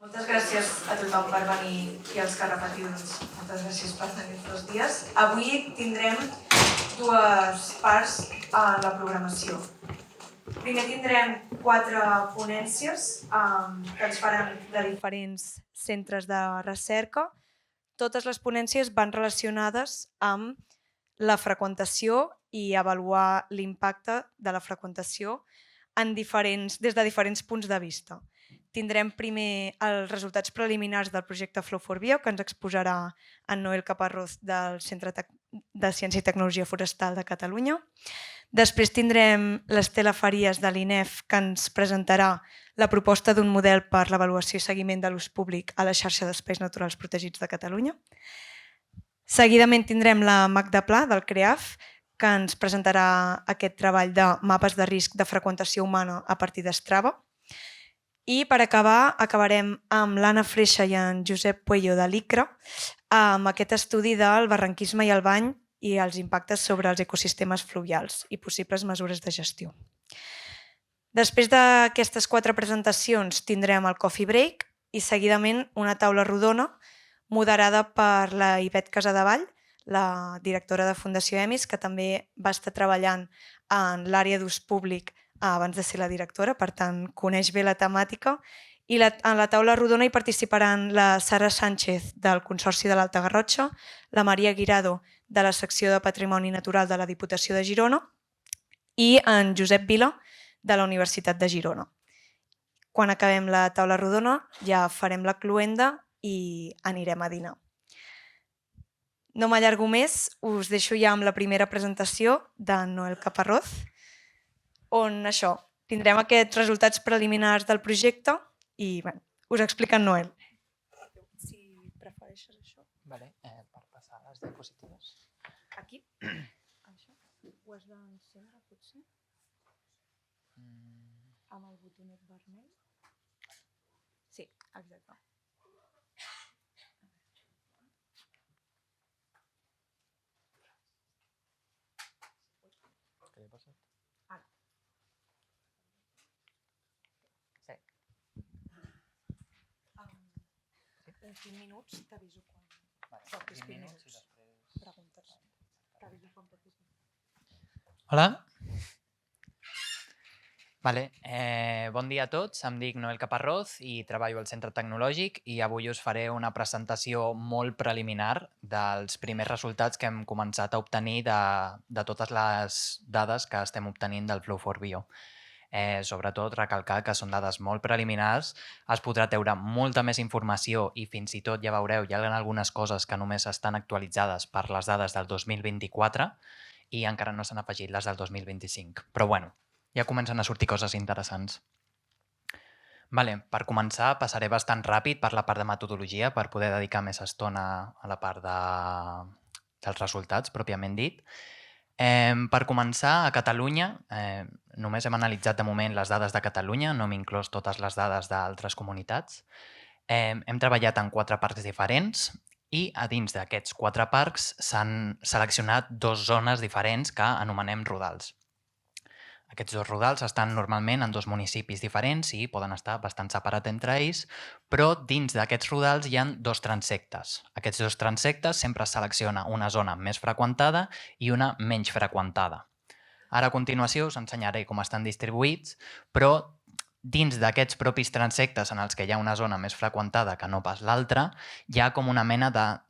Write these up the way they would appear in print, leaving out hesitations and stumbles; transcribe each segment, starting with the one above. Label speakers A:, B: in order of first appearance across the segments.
A: Moltes gràcies a tothom per venir i als que repetiu, moltes gràcies per venir tots els dies. Avui tindrem dues parts a la programació. Primer tindrem 4 ponències que ens faran de diferents centres de recerca. Totes les ponències van relacionades amb la freqüentació i avaluar l'impacte de la freqüentació des de diferents punts de vista. Tindrem primer els resultats preliminars del projecte Flow4Bio, que ens exposarà en Noel Caparrós del Centre de Ciència i Tecnologia Forestal de Catalunya. Després tindrem l'Estela Faries de l'INEF, que ens presentarà la proposta d'un model per l'avaluació i seguiment de l'ús públic a la xarxa d'espais naturals protegits de Catalunya. Seguidament tindrem la Magda Pla del CREAF, que ens presentarà aquest treball de mapes de risc de freqüentació humana a partir d'Strava. I per acabar, acabarem amb l'Anna Freixa i en Josep Puello de l'ICRA amb aquest estudi del barranquisme i el bany i els impactes sobre els ecosistemes fluvials i possibles mesures de gestió. Després d'aquestes 4 presentacions tindrem el coffee break i seguidament una taula rodona moderada per la Ivet Casadevall, la directora de Fundació EMIS, que també va estar treballant en l'àrea d'ús públic abans de ser la directora, per tant, coneix bé la temàtica. I en la taula rodona hi participaran la Sara Sánchez del Consorci de l'Alta Garrotxa, la Maria Guirado de la secció de Patrimoni Natural de la Diputació de Girona i en Josep Vila de la Universitat de Girona. Quan acabem la taula rodona ja farem la cloenda i anirem a dinar. No m'allargo més, us deixo ja amb la primera presentació de Noel Caparrós, on això, tindrem aquests resultats preliminars del projecte i us explica en Noel. Si prefereixes això.
B: Vale, per passar a les diapositives.
A: Aquí? Això? Ho has d'encendre, potser? Amb el botonet vermell? Sí, exacte.
B: Què ha passat?
A: Ara.
B: Sí.
A: En 5 minuts t'aviso quan...
B: Vale,
A: portis
B: 5
A: 5
B: minuts i
A: minuts.
B: després...
A: Preguntes. T'aviso quan portis 5 minuts.
B: Hola. Vale, bon dia a tots. Em dic Noel Caparrós i treballo al Centre Tecnològic i avui us faré una presentació molt preliminar dels primers resultats que hem començat a obtenir de totes les dades que estem obtenint del Flow4Bio. Sobretot recalcar que són dades molt preliminars, es podrà treure molta més informació i fins i tot, ja veureu, hi ha algunes coses que només estan actualitzades per les dades del 2024 i encara no s'han afegit les del 2025. Però bueno, ja comencen a sortir coses interessants. Vale, per començar, passaré bastant ràpid per la part de metodologia per poder dedicar més estona a la part dels resultats, pròpiament dit. Per començar, a Catalunya, només hem analitzat de moment les dades de Catalunya, no hem inclòs totes les dades d'altres comunitats. Hem treballat en 4 parcs diferents i a dins d'aquests 4 parcs s'han seleccionat 2 zones diferents que anomenem rodals. Aquests 2 rodals estan normalment en 2 municipis diferents i poden estar bastant separats entre ells, però dins d'aquests rodals hi ha 2 transectes. Aquests 2 transectes sempre es selecciona una zona més freqüentada i una menys freqüentada. Ara a continuació us ensenyaré com estan distribuïts, però dins d'aquests propis transectes en els que hi ha una zona més freqüentada que no pas l'altra, hi ha com una mena de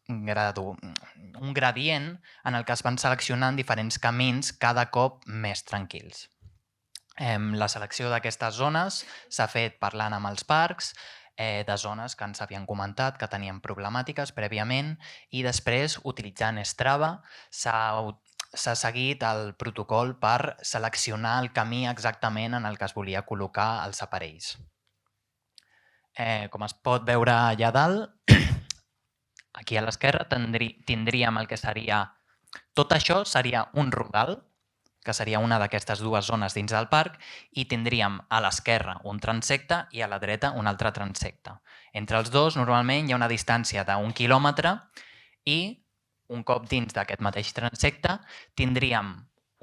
B: un gradient en el que es van seleccionant diferents camins cada cop més tranquils. La selecció d'aquestes zones s'ha fet parlant amb els parcs, de zones que ens havien comentat que tenien problemàtiques prèviament i després, utilitzant Strava, s'ha seguit el protocol per seleccionar el camí exactament en el que es volia col·locar els aparells. Com es pot veure allà dalt, aquí a l'esquerra tindríem el que seria... Tot això seria un rodal, que seria una d'aquestes 2 zones dins del parc, i tindríem a l'esquerra un transecte i a la dreta un altre transecte. Entre els dos, normalment, hi ha una distància d'1 quilòmetre i un cop dins d'aquest mateix transecte tindríem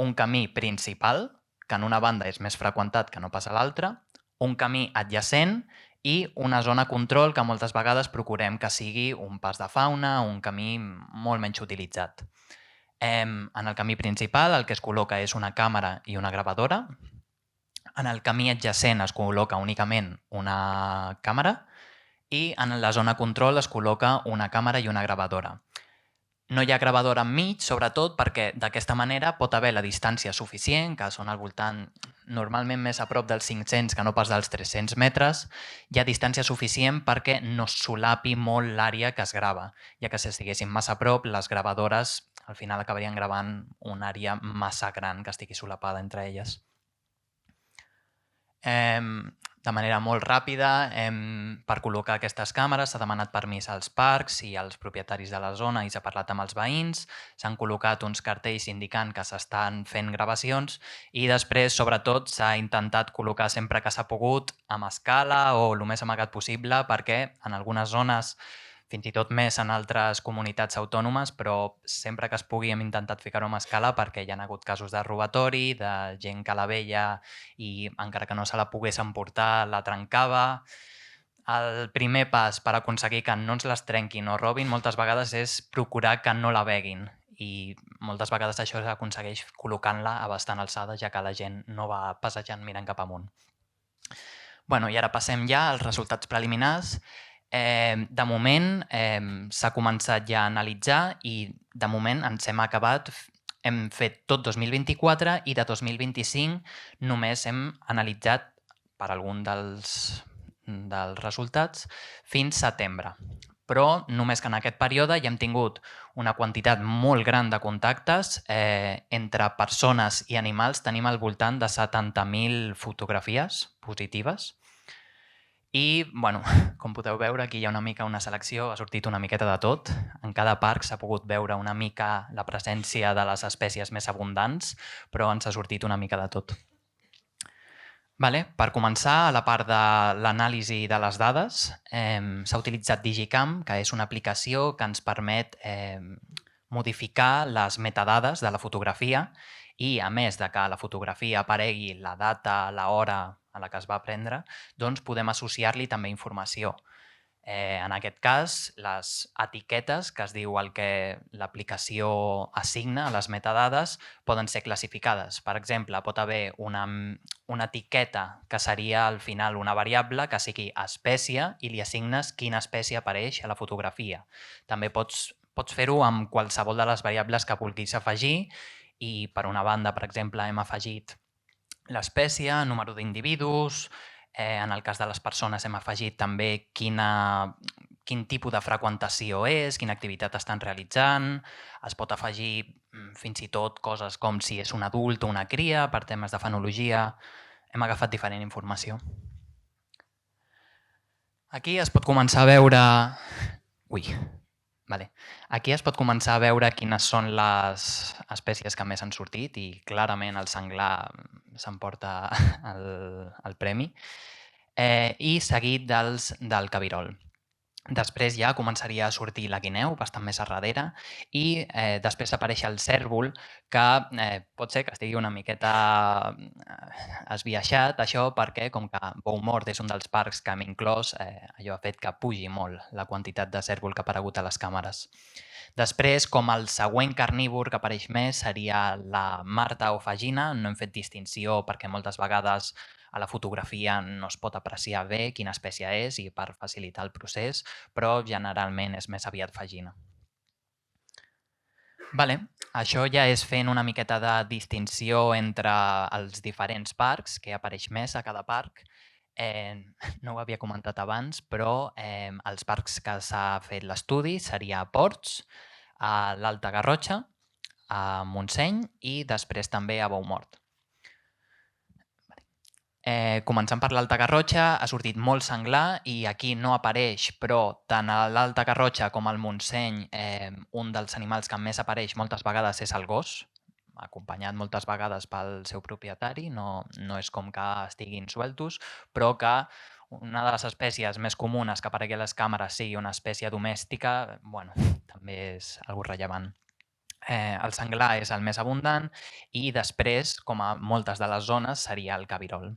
B: un camí principal, que en una banda és més freqüentat que no pas a l'altra, un camí adjacent i una zona control que moltes vegades procurem que sigui un pas de fauna o un camí molt menys utilitzat. En el camí principal el que es col·loca és una càmera i una gravadora. En el camí adjacent es col·loca únicament una càmera i en la zona control es col·loca una càmera i una gravadora. No hi ha gravadora enmig, sobretot perquè d'aquesta manera pot haver la distància suficient, que són al voltant, normalment més a prop dels 500 que no pas dels 300 metres, hi ha distància suficient perquè no es solapi molt l'àrea que es grava, ja que si estiguessin massa a prop, les gravadores al final acabarien gravant una àrea massa gran que estigui solapada entre elles. De manera molt ràpida, per col·locar aquestes càmeres s'ha demanat permís als parcs i als propietaris de la zona i s'ha parlat amb els veïns, s'han col·locat uns cartells indicant que s'estan fent gravacions i després, sobretot, s'ha intentat col·locar sempre que s'ha pogut amb escala o el més amagat possible perquè en algunes zones, fins i tot més en altres comunitats autònomes, però sempre que es pugui hem intentat ficar-ho amb escala perquè hi ha hagut casos de robatori, de gent que la veia i encara que no se la pogués emportar, la trencava. El primer pas per aconseguir que no ens les trenquin o robin moltes vegades és procurar que no la veguin i moltes vegades això s'aconsegueix col·locant-la a bastant alçada ja que la gent no va passejant mirant cap amunt. I ara passem ja als resultats preliminars. De moment s'ha començat ja a analitzar i de moment ens hem acabat, hem fet tot 2024 i de 2025 només hem analitzat per algun dels resultats fins setembre. Però només que en aquest període ja hem tingut una quantitat molt gran de contactes entre persones i animals. Tenim al voltant de 70.000 fotografies positives. I, com podeu veure, aquí hi ha una mica una selecció, ha sortit una miqueta de tot. En cada parc s'ha pogut veure una mica la presència de les espècies més abundants, però ens ha sortit una mica de tot. Per començar, a la part de l'anàlisi de les dades, s'ha utilitzat Digicam, que és una aplicació que ens permet modificar les metadades de la fotografia i, a més de que la fotografia aparegui la data, l'hora a la que es va prendre, doncs podem associar-li també informació. En aquest cas, les etiquetes, que es diu el que l'aplicació assigna a les metadades, poden ser classificades. Per exemple, pot haver una etiqueta que seria al final una variable que sigui espècie i li assignes quina espècie apareix a la fotografia. També pots fer-ho amb qualsevol de les variables que vulguis afegir i, per una banda, per exemple, hem afegit l'espècie, número d'individus. En el cas de les persones hem afegit també quin tipus de freqüentació és, quina activitat estan realitzant. Es pot afegir fins i tot coses com si és un adult o una cria per temes de fenologia. Hem agafat diferent informació. Aquí es pot començar a veure... Aquí es pot començar a veure quines són les espècies que més han sortit i clarament el senglar s'emporta el premi i seguit del cabirol. Després ja començaria a sortir la guineu, bastant més a darrere, i després apareix el cèrvol, que pot ser que estigui una miqueta esbiaixat, això perquè, com que Boumort és un dels parcs que hem inclòs, allò ha fet que pugi molt la quantitat de cèrvol que ha aparegut a les càmeres. Després, com el següent carnívor que apareix més seria la marta o fagina, no hem fet distinció perquè moltes vegades a la fotografia no es pot apreciar bé quina espècie és i per facilitar el procés, però generalment és més aviat fagina. Això ja és fent una miqueta de distinció entre els diferents parcs, que apareix més a cada parc. No ho havia comentat abans, però els parcs que s'ha fet l'estudi seria a Ports, a l'Alta Garrotxa, a Montseny i després també a Boumort. Començant per l'Alta Garrotxa, ha sortit molt senglar i aquí no apareix, però tant a l'Alta Garrotxa com al Montseny un dels animals que més apareix moltes vegades és el gos, acompanyat moltes vegades pel seu propietari, no és com que estiguin sueltos, però que una de les espècies més comunes que aparegui a les càmeres sigui una espècie domèstica, també és algo rellevant. El senglar és el més abundant i després, com a moltes de les zones, seria el cabirol.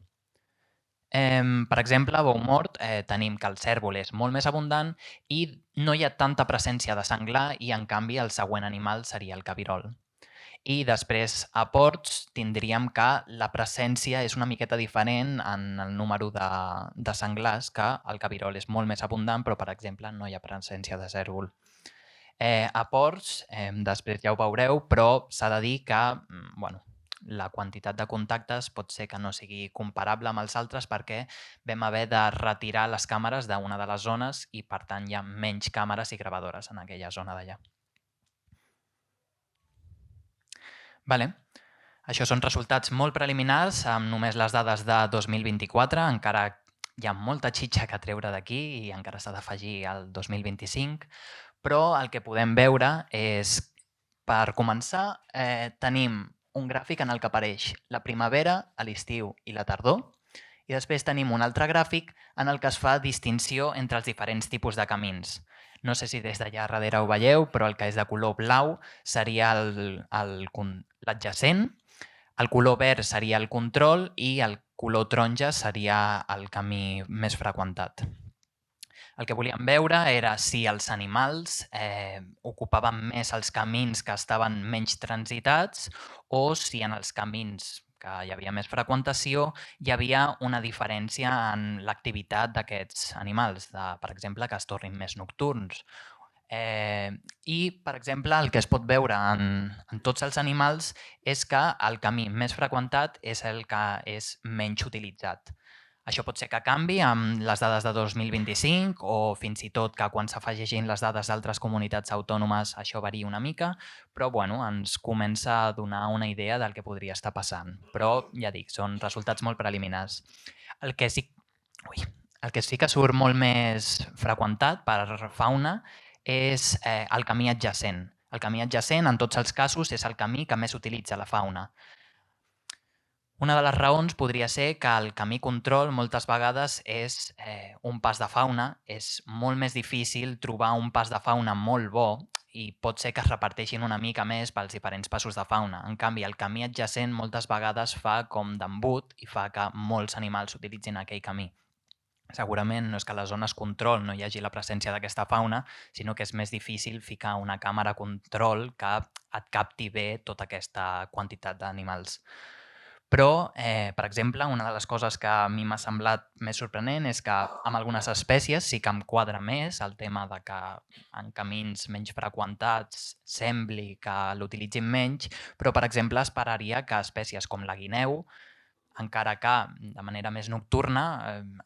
B: Per exemple, a Boumort tenim que el cèrvol és molt més abundant i no hi ha tanta presència de senglar i, en canvi, el següent animal seria el cabirol. I després, a Ports, tindríem que la presència és una miqueta diferent en el número de senglars, que el cabirol és molt més abundant, però, per exemple, no hi ha presència de cèrvol. A Ports, després ja ho veureu, però s'ha de dir que la quantitat de contactes pot ser que no sigui comparable amb els altres perquè vam haver de retirar les càmeres d'una de les zones i, per tant, hi ha menys càmeres i gravadores en aquella zona d'allà. Vale. Això són resultats molt preliminars amb només les dades de 2024, encara hi ha molta xitxa que treure d'aquí i encara s'ha d'afegir al 2025, però el que podem veure és, per començar, tenim un gràfic en el que apareix la primavera, l'estiu i la tardor, i després tenim un altre gràfic en el que es fa distinció entre els diferents tipus de camins. No sé si des d'allà darrere ho veieu, però el que és de color blau seria l'adjacent, el color verd seria el control i el color taronja seria el camí més freqüentat. El que volíem veure era si els animals ocupaven més els camins que estaven menys transitats o si en els camins que hi havia més freqüentació hi havia una diferència en l'activitat d'aquests animals, per exemple, que es tornin més nocturns. I, per exemple, el que es pot veure en tots els animals és que el camí més freqüentat és el que és menys utilitzat. Això pot ser que canvi amb les dades de 2025 o fins i tot que quan s'afegeixin les dades d'altres comunitats autònomes això varia una mica, però ens comença a donar una idea del que podria estar passant. Però, ja dic, són resultats molt preliminars. El que sí que surt molt més freqüentat per fauna és el camí adjacent. El camí adjacent, en tots els casos, és el camí que més utilitza la fauna. Una de les raons podria ser que el camí control moltes vegades és un pas de fauna. És molt més difícil trobar un pas de fauna molt bo i pot ser que es reparteixin una mica més pels diferents passos de fauna. En canvi, el camí adjacent moltes vegades fa com d'embut i fa que molts animals utilitzin aquell camí. Segurament no és que a les zones control no hi hagi la presència d'aquesta fauna, sinó que és més difícil ficar una càmera control que et capti bé tota aquesta quantitat d'animals. Però, per exemple, una de les coses que a mi m'ha semblat més sorprenent és que amb algunes espècies sí que em quadra més el tema de que en camins menys freqüentats sembli que l'utilitzin menys, però, per exemple, esperaria que espècies com la guineu, encara que de manera més nocturna,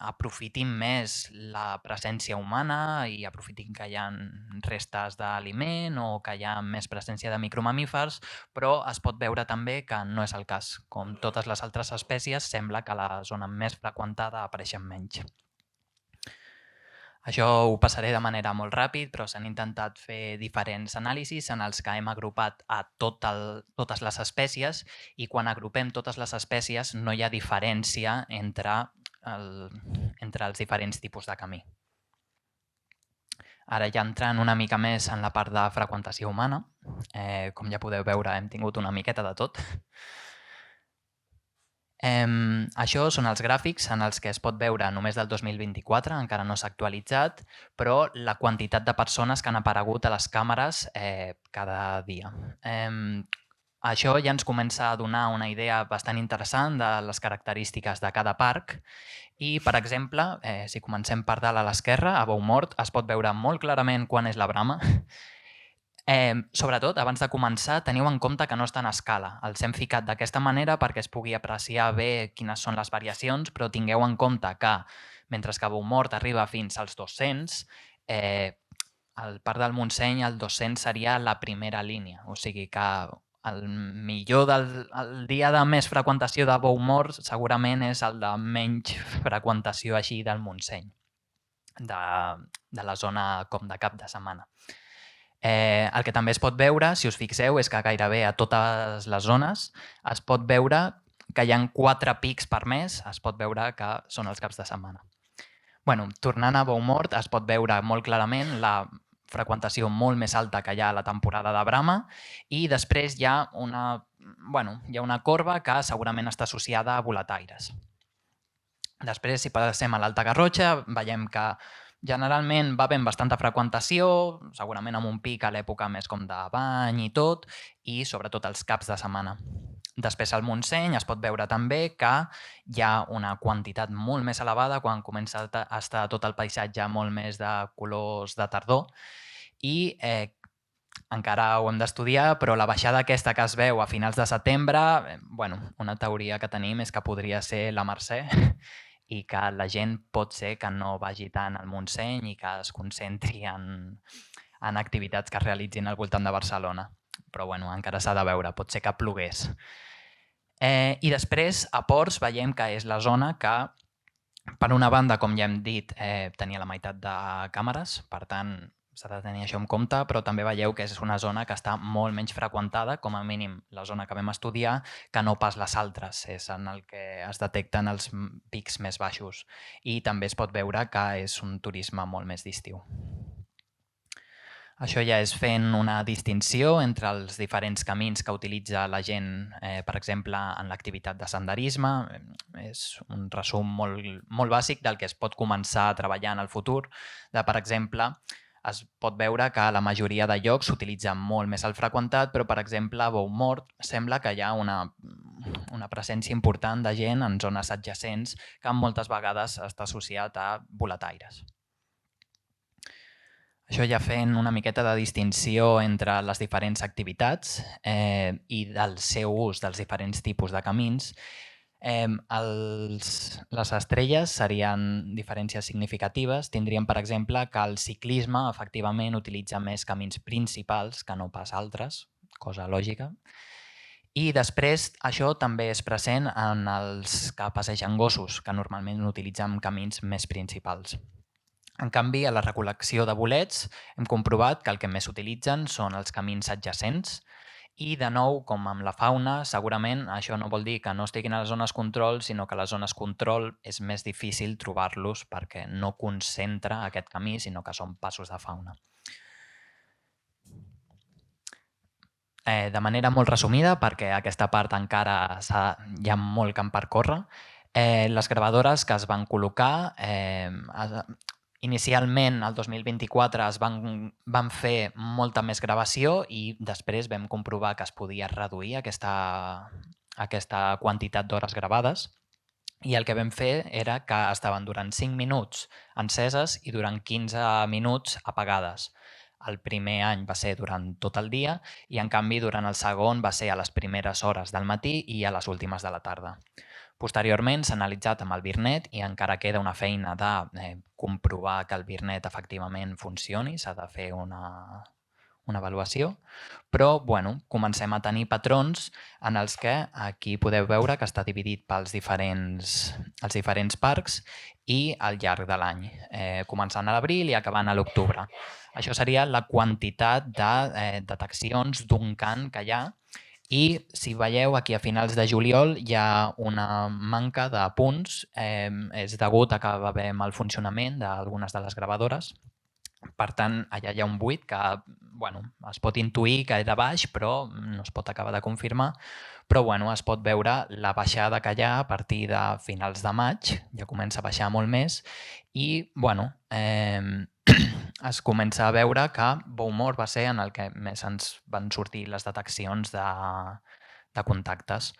B: aprofitin més la presència humana i aprofitin que hi ha restes d'aliment o que hi ha més presència de micromamífers, però es pot veure també que no és el cas. Com totes les altres espècies, sembla que a la zona més freqüentada apareixen menys. Això ho passaré de manera molt ràpid, però s'han intentat fer diferents anàlisis en els que hem agrupat a totes les espècies i quan agrupem totes les espècies no hi ha diferència entre els diferents tipus de camí. Ara ja entrant una mica més en la part de freqüentació humana, com ja podeu veure hem tingut una miqueta de tot. Això són els gràfics en els que es pot veure només del 2024, encara no s'ha actualitzat, però la quantitat de persones que han aparegut a les càmeres cada dia. Això ja ens comença a donar una idea bastant interessant de les característiques de cada parc i, per exemple, si comencem per dalt a l'esquerra, a Boumort es pot veure molt clarament quan és la brama. Sobretot, abans de començar, teniu en compte que no està en escala. Els hem ficat d'aquesta manera perquè es pugui apreciar bé quines són les variacions, però tingueu en compte que, mentre que Boumort arriba fins als 200, al Parc del Montseny el 200 seria la primera línia. O sigui que el millor el dia de més freqüentació de Boumort segurament és el de menys freqüentació així del Montseny, de la zona com de cap de setmana. El que també es pot veure, si us fixeu, és que gairebé a totes les zones es pot veure que hi ha 4 pics per mes, es pot veure que són els caps de setmana. Tornant a Boumort, es pot veure molt clarament la freqüentació molt més alta que hi ha a la temporada de brama i després hi ha una corba que segurament està associada a boletaires. Després, si passem a l'Alta Garrotxa, veiem que generalment va havent bastanta freqüentació, segurament amb un pic a l'època més com de bany i tot, i sobretot els caps de setmana. Després al Montseny es pot veure també que hi ha una quantitat molt més elevada quan comença a estar tot el paisatge molt més de colors de tardor i encara ho hem d'estudiar, però la baixada aquesta que es veu a finals de setembre, una teoria que tenim és que podria ser la Mercè i que la gent pot ser que no vagi tant al Montseny i que es concentri en activitats que es realitzin al voltant de Barcelona. Però encara s'ha de veure, pot ser que plogués. I després, a Ports, veiem que és la zona que, per una banda, com ja hem dit, tenia la meitat de càmeres, per tant, s'ha de tenir això en compte, però també veieu que és una zona que està molt menys freqüentada, com a mínim la zona que vam estudiar, que no pas les altres. És en el que es detecten els pics més baixos. I també es pot veure que és un turisme molt més d'estiu. Això ja és fent una distinció entre els diferents camins que utilitza la gent, per exemple, en l'activitat de senderisme. És un resum molt bàsic del que es pot començar a treballar en el futur. Per exemple, es pot veure que la majoria de llocs s'utilitza molt més el freqüentat, però, per exemple, a Boumort sembla que hi ha una presència important de gent en zones adjacents que moltes vegades està associat a boletaires. Això ja fent una miqueta de distinció entre les diferents activitats i del seu ús dels diferents tipus de camins. Les estrelles serien diferències significatives. Tindríem, per exemple, que el ciclisme efectivament utilitza més camins principals que no pas altres, cosa lògica. I després això també és present en els que passegen gossos, que normalment utilitzen camins més principals. En canvi, a la recol·lecció de bolets hem comprovat que el que més s'utilitzen són els camins adjacents i, de nou, com amb la fauna, segurament això no vol dir que no estiguin a les zones control, sinó que a les zones control és més difícil trobar-los perquè no concentra aquest camí, sinó que són passos de fauna. De manera molt resumida, perquè aquesta part encara hi ha molt camp per córrer, les gravadores que es van col·locar inicialment, el 2024, es van fer molta més gravació i després vam comprovar que es podia reduir aquesta quantitat d'hores gravades i el que vam fer era que estaven durant 5 minuts enceses i durant 15 minuts apagades. El primer any va ser durant tot el dia i, en canvi, durant el segon va ser a les primeres hores del matí i a les últimes de la tarda. Posteriorment s'ha analitzat amb el Virnet i encara queda una feina de comprovar que el Virnet efectivament funcioni, s'ha de fer una avaluació, però comencem a tenir patrons en els que aquí podeu veure que està dividit pels els diferents parcs i al llarg de l'any, començant a l'abril i acabant a l'octubre. Això seria la quantitat de deteccions d'un cant que hi ha. I, si veieu, aquí a finals de juliol hi ha una manca de punts. És degut a que va haver mal funcionament d'algunes de les gravadores. Per tant, allà hi ha un buit que es pot intuir que era baix, però no es pot acabar de confirmar. Però es pot veure la baixada que hi ha a partir de finals de maig, ja comença a baixar molt més, i es comença a veure que Boumort va ser en el que més ens van sortir les deteccions de contactes.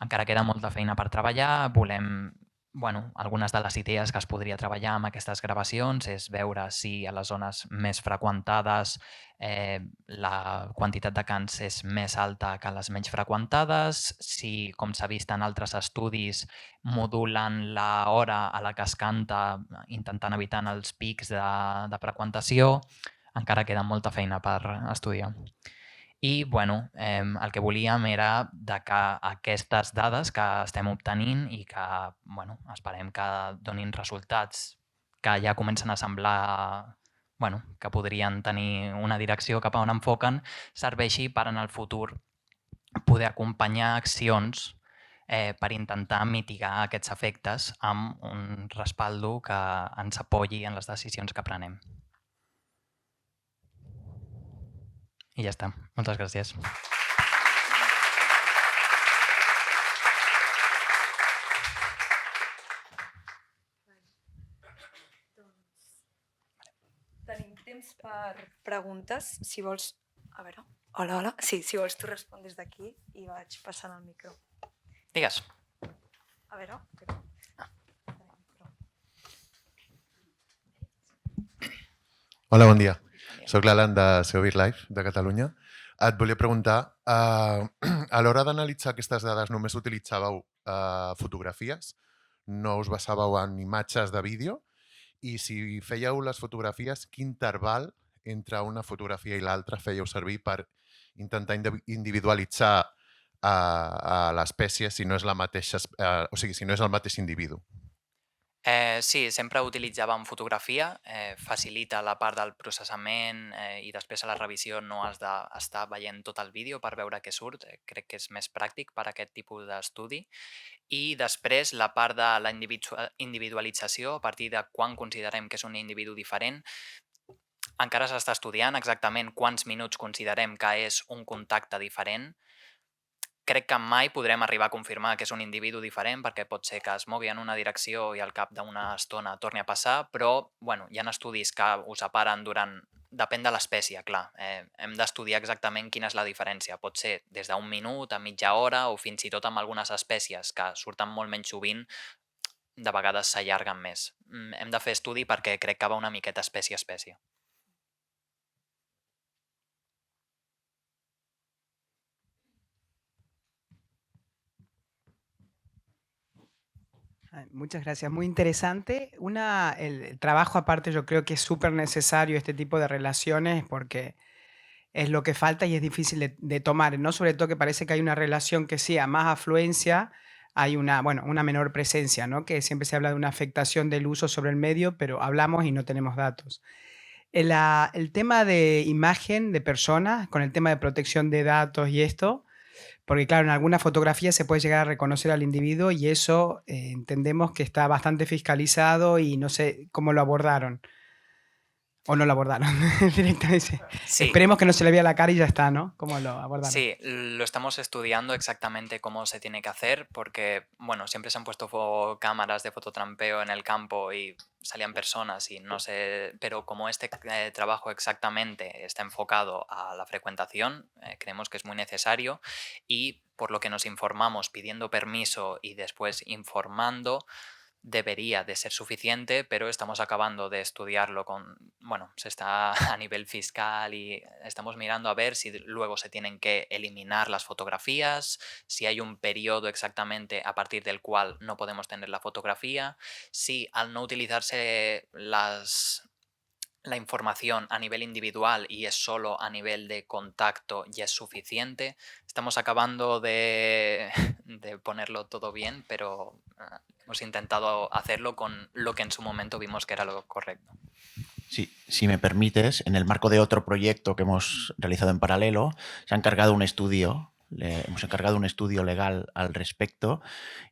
B: Encara queda molta feina per treballar. Algunes de les idees que es podria treballar amb aquestes gravacions és veure si a les zones més freqüentades la quantitat de cants és més alta que les menys freqüentades, si, com s'ha vist en altres estudis, modulen l'hora a la que es canta intentant evitar els pics de freqüentació. Encara queda molta feina per estudiar. I el que volíem era que aquestes dades que estem obtenint i que esperem que donin resultats que ja comencen a semblar que podrien tenir una direcció cap a on enfoquen, serveixi per en el futur poder acompanyar accions per intentar mitigar aquests efectes amb un respaldo que ens apoyi en les decisions que prenem. I ja està. Moltes gràcies.
A: per preguntes. Si vols... A veure... Hola, hola. Sí, si vols tu respon des d'aquí i vaig passant el micro.
B: Digues.
A: A veure...
C: Hola, bon dia.
B: Bon dia.
C: Soc l'Alan de Seovir Live, de Catalunya. Et volia preguntar, a l'hora d'analitzar aquestes dades només utilitzàveu fotografies? No us basàveu en imatges de vídeo? I si fèieu les fotografies, quin interval entre una fotografia i l'altra fèieu servir per intentar individualitzar a l'espècie si no és la mateixa, o sigui, si no és el mateix individu?
B: Sí, sempre utilitzàvem fotografia, facilita la part del processament i després a la revisió no has d'estar veient tot el vídeo per veure què surt, crec que és més pràctic per a aquest tipus d'estudi. I després la part de la individualització, a partir de quan considerem que és un individu diferent, encara s'està estudiant exactament quants minuts considerem que és un contacte diferent. Crec que mai podrem arribar a confirmar que és un individu diferent perquè pot ser que es mogui en una direcció i al cap d'una estona torni a passar, però bueno, hi ha estudis que ho separen durant... Depèn de l'espècie, clar. Hem d'estudiar exactament quina és la diferència. Pot ser des d'un minut a mitja hora o fins i tot amb algunes espècies que surten molt menys sovint, de vegades s'allarguen més. Hem de fer estudi perquè crec que va una miqueta espècie a espècie.
D: Muchas gracias, muy interesante. El trabajo aparte yo creo que es súper necesario este tipo de relaciones porque es lo que falta y es difícil de tomar, ¿no? Sobre todo que parece que hay una relación que sí, a más afluencia hay una menor presencia, ¿no? Que siempre se habla de una afectación del uso sobre el medio, pero hablamos y no tenemos datos. El tema de imagen de personas, con el tema de protección de datos y esto, porque claro, en alguna fotografía se puede llegar a reconocer al individuo y eso entendemos que está bastante fiscalizado y no sé cómo lo abordaron. O no lo abordaron directamente.
B: Sí.
D: Esperemos que no se le vea la cara y ya está, ¿no? ¿Cómo lo abordaron?
B: Sí, lo estamos estudiando exactamente cómo se tiene que hacer porque, bueno, siempre se han puesto cámaras de fototrampeo en el campo y salían personas y no sé, pero como este trabajo exactamente está enfocado a la frecuentación, creemos que es muy necesario y por lo que nos informamos pidiendo permiso y después informando, debería de ser suficiente, pero estamos acabando de estudiarlo se está a nivel fiscal y estamos mirando a ver si luego se tienen que eliminar las fotografías, si hay un periodo exactamente a partir del cual no podemos tener la fotografía, si al no utilizarse la información a nivel individual y es solo a nivel de contacto ya es suficiente. Estamos acabando de ponerlo todo bien, pero hemos intentado hacerlo con lo que en su momento vimos que era lo correcto.
E: Sí, si me permites, en el marco de otro proyecto que hemos realizado en paralelo, se ha encargado un estudio, hemos encargado un estudio legal al respecto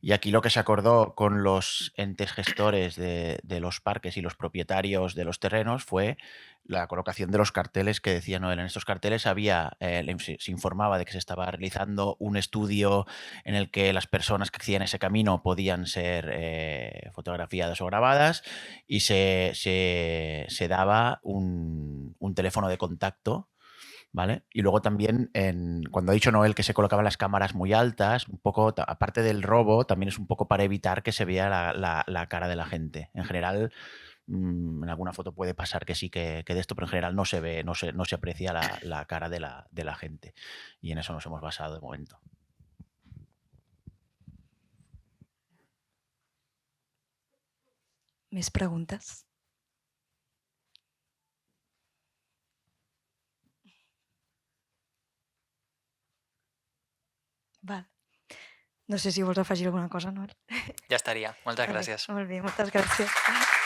E: y aquí lo que se acordó con los entes gestores de los parques y los propietarios de los terrenos fue la colocación de los carteles que decía Noel. En estos carteles se informaba de que se estaba realizando un estudio en el que las personas que hacían ese camino podían ser fotografiadas o grabadas y se daba un teléfono de contacto, ¿vale? Y luego también, cuando ha dicho Noel que se colocaban las cámaras muy altas, un poco, aparte del robo, también es un poco para evitar que se vea la cara de la gente. En general, en alguna foto puede pasar que sí que de esto, pero en general no se ve, no se aprecia la cara de la gente. Y en eso nos hemos basado de momento.
A: Més preguntes? Val. No sé si vols afegir alguna cosa, Noel.
B: Ja estaria. Moltes gràcies.
A: Molt bé, moltes gràcies.